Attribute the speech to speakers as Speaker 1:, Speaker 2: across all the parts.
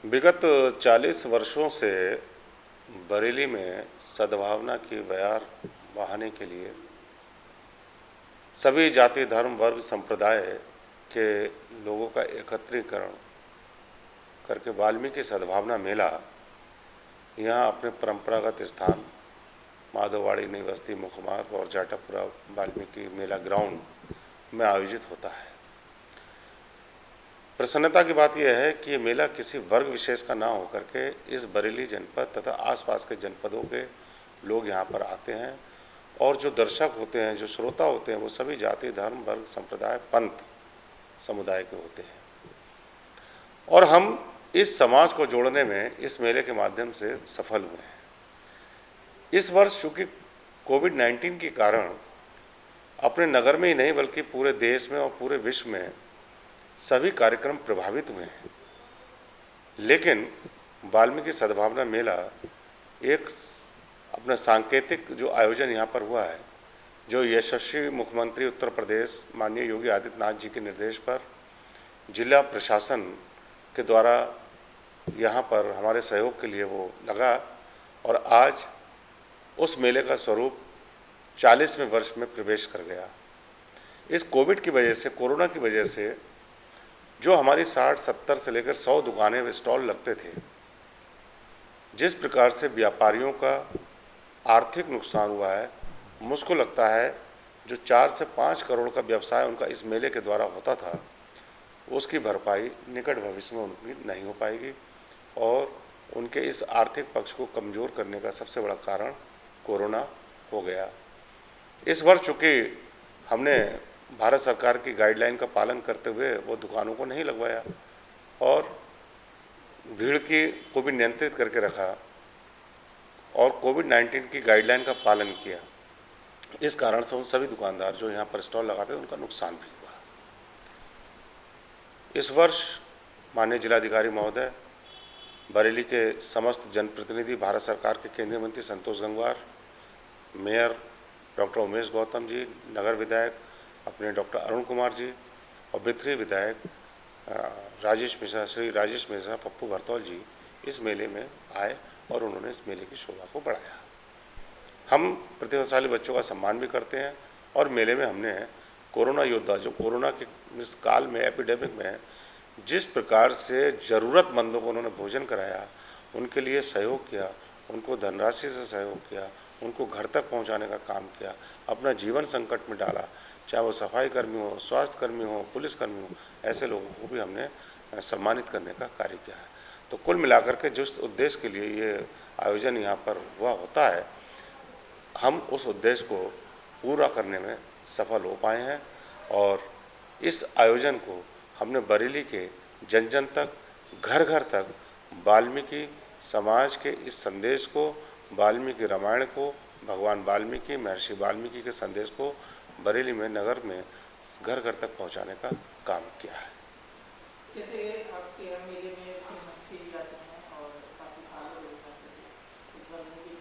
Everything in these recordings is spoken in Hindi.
Speaker 1: विगत 40 वर्षों से बरेली में सद्भावना की बयार बहाने के लिए सभी जाति धर्म वर्ग संप्रदाय के लोगों का एकत्रीकरण करके वाल्मीकि सद्भावना मेला यहाँ अपने परंपरागत स्थान माधववाड़ी नई बस्ती मुख्य मार्ग और जाटापुरा वाल्मीकि मेला ग्राउंड में आयोजित होता है। प्रसन्नता की बात यह है कि ये मेला किसी वर्ग विशेष का ना होकर के इस बरेली जनपद तथा आसपास के जनपदों के लोग यहाँ पर आते हैं और जो दर्शक होते हैं, जो श्रोता होते हैं, वो सभी जाति धर्म वर्ग संप्रदाय पंथ समुदाय के होते हैं और हम इस समाज को जोड़ने में इस मेले के माध्यम से सफल हुए हैं। इस वर्ष चूँकि कोविड-19 के कारण अपने नगर में ही नहीं बल्कि पूरे देश में और पूरे विश्व में सभी कार्यक्रम प्रभावित हुए हैं, लेकिन वाल्मीकि सद्भावना मेला एक अपना सांकेतिक जो आयोजन यहाँ पर हुआ है, जो यशस्वी मुख्यमंत्री उत्तर प्रदेश माननीय योगी आदित्यनाथ जी के निर्देश पर जिला प्रशासन के द्वारा यहाँ पर हमारे सहयोग के लिए वो लगा और आज उस मेले का स्वरूप 40वें वर्ष में प्रवेश कर गया। इस कोविड की वजह से, कोरोना की वजह से जो हमारी 60-70 से लेकर 100 दुकानें व स्टॉल लगते थे, जिस प्रकार से व्यापारियों का आर्थिक नुकसान हुआ है, मुझको लगता है जो 4 से 5 करोड़ का व्यवसाय उनका इस मेले के द्वारा होता था, उसकी भरपाई निकट भविष्य में उनकी नहीं हो पाएगी और उनके इस आर्थिक पक्ष को कमज़ोर करने का सबसे बड़ा कारण कोरोना हो गया। इस वर्ष चूँकि हमने भारत सरकार की गाइडलाइन का पालन करते हुए वो दुकानों को नहीं लगवाया और भीड़ को भी नियंत्रित करके रखा और कोविड-19 की गाइडलाइन का पालन किया। इस कारण से उन सभी दुकानदार जो यहाँ पर स्टॉल लगाते थे उनका नुकसान भी हुआ। इस वर्ष माननीय जिलाधिकारी महोदय, बरेली के समस्त जनप्रतिनिधि, भारत सरकार के केंद्रीय मंत्री संतोष गंगवार, मेयर डॉक्टर उमेश गौतम जी, नगर विधायक अपने डॉक्टर अरुण कुमार जी और वित्तीय विधायक राजेश मिश्रा, श्री राजेश मिश्रा, पप्पू भरतौल जी इस मेले में आए और उन्होंने इस मेले की शोभा को बढ़ाया। हम प्रतिभाशाली बच्चों का सम्मान भी करते हैं और मेले में हमने कोरोना योद्धा जो कोरोना के इस काल में, एपिडेमिक में जिस प्रकार से ज़रूरतमंदों को उन्होंने भोजन कराया, उनके लिए सहयोग किया, उनको धनराशि से सहयोग किया, उनको घर तक पहुंचाने का काम किया, अपना जीवन संकट में डाला, चाहे वो सफाई कर्मी हो, स्वास्थ्य कर्मी हो, पुलिस कर्मी हो, ऐसे लोगों को भी हमने सम्मानित करने का कार्य किया है। तो कुल मिलाकर के जिस उद्देश्य के लिए ये आयोजन यहाँ पर हुआ होता है, हम उस उद्देश्य को पूरा करने में सफल हो पाए हैं और इस आयोजन को हमने बरेली के जन जन तक, घर घर तक वाल्मीकि समाज के इस संदेश को, वाल्मीकि रामायण को, भगवान वाल्मीकि, महर्षि वाल्मीकि के संदेश को बरेली में, नगर में घर घर तक पहुंचाने का काम किया है।
Speaker 2: जैसे आपके यहाँ मेले में मस्ती भी आते हैं और काफ़ी सालों लोग आते हैं, इस बार मूवी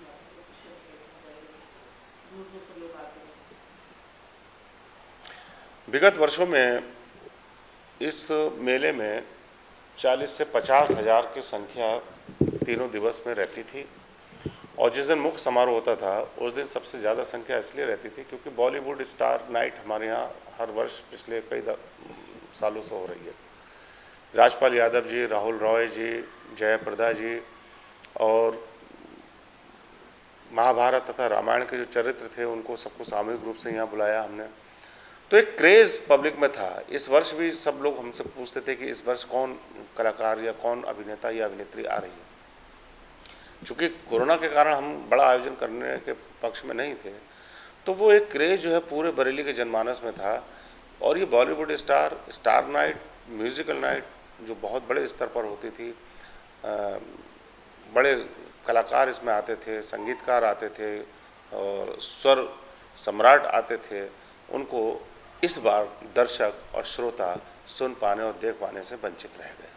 Speaker 2: दूर दूर से लोग आते हैं।
Speaker 1: विगत वर्षों में इस मेले में 40 से 50 हज़ार की संख्या तीनों दिवस में रहती थी और जिस दिन मुख्य समारोह होता था उस दिन सबसे ज़्यादा संख्या इसलिए रहती थी क्योंकि बॉलीवुड स्टार नाइट हमारे यहाँ हर वर्ष पिछले कई सालों से हो रही है। राजपाल यादव जी, राहुल रॉय जी, जयप्रदा जी और महाभारत तथा रामायण के जो चरित्र थे उनको सबको सामूहिक रूप से यहाँ बुलाया हमने। तो एक क्रेज़ पब्लिक में था। इस वर्ष भी सब लोग हमसे पूछते थे कि इस वर्ष कौन कलाकार या कौन अभिनेता या अभिनेत्री आ रही है। चूँकि कोरोना के कारण हम बड़ा आयोजन करने के पक्ष में नहीं थे, तो वो एक क्रेज़ जो है पूरे बरेली के जनमानस में था और ये Bollywood star night, musical night जो बहुत बड़े स्तर पर होती थी, बड़े कलाकार इसमें आते थे, संगीतकार आते थे और स्वर सम्राट आते थे, उनको इस बार दर्शक और श्रोता सुन पाने और देख पाने से वंचित रह गए।